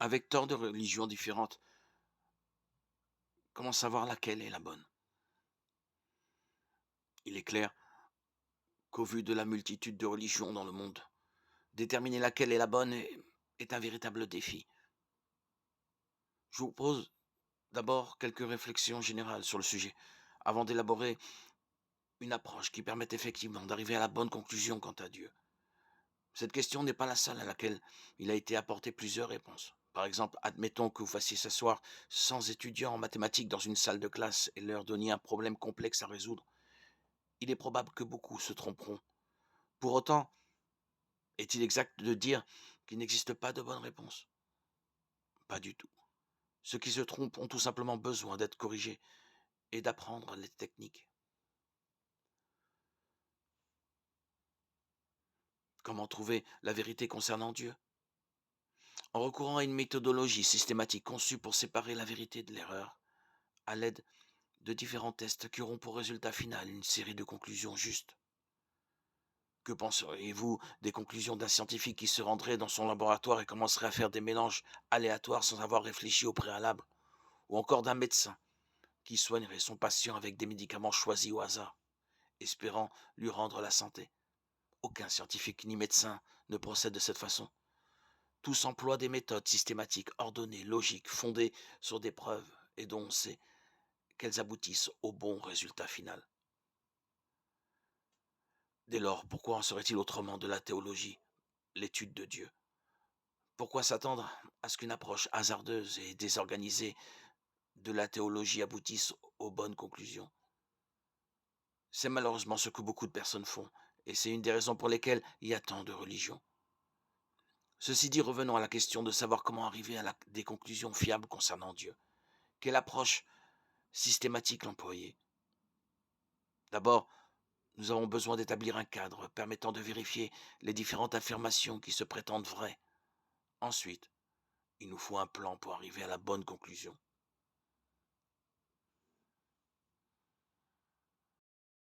Avec tant de religions différentes, comment savoir laquelle est la bonne? Il est clair qu'au vu de la multitude de religions dans le monde, déterminer laquelle est la bonne est un véritable défi. Je vous pose d'abord quelques réflexions générales sur le sujet, avant d'élaborer une approche qui permette effectivement d'arriver à la bonne conclusion quant à Dieu. Cette question n'est pas la seule à laquelle il a été apporté plusieurs réponses. Par exemple, admettons que vous fassiez s'asseoir 100 étudiants en mathématiques dans une salle de classe et leur donniez un problème complexe à résoudre. Il est probable que beaucoup se tromperont. Pour autant, est-il exact de dire qu'il n'existe pas de bonne réponse? Pas du tout. Ceux qui se trompent ont tout simplement besoin d'être corrigés et d'apprendre les techniques. Comment trouver la vérité concernant Dieu? En recourant à une méthodologie systématique conçue pour séparer la vérité de l'erreur, à l'aide de différents tests qui auront pour résultat final une série de conclusions justes. Que penseriez-vous des conclusions d'un scientifique qui se rendrait dans son laboratoire et commencerait à faire des mélanges aléatoires sans avoir réfléchi au préalable? Ou encore d'un médecin qui soignerait son patient avec des médicaments choisis au hasard, espérant lui rendre la santé? Aucun scientifique ni médecin ne procède de cette façon. Tous emploient des méthodes systématiques, ordonnées, logiques, fondées sur des preuves et dont on sait qu'elles aboutissent au bon résultat final. Dès lors, pourquoi en serait-il autrement de la théologie, l'étude de Dieu? Pourquoi s'attendre à ce qu'une approche hasardeuse et désorganisée de la théologie aboutisse aux bonnes conclusions? C'est malheureusement ce que beaucoup de personnes font, et c'est une des raisons pour lesquelles il y a tant de religions. Ceci dit, revenons à la question de savoir comment arriver à des conclusions fiables concernant Dieu. Quelle approche systématique l'employer? D'abord, nous avons besoin d'établir un cadre permettant de vérifier les différentes affirmations qui se prétendent vraies. Ensuite, il nous faut un plan pour arriver à la bonne conclusion.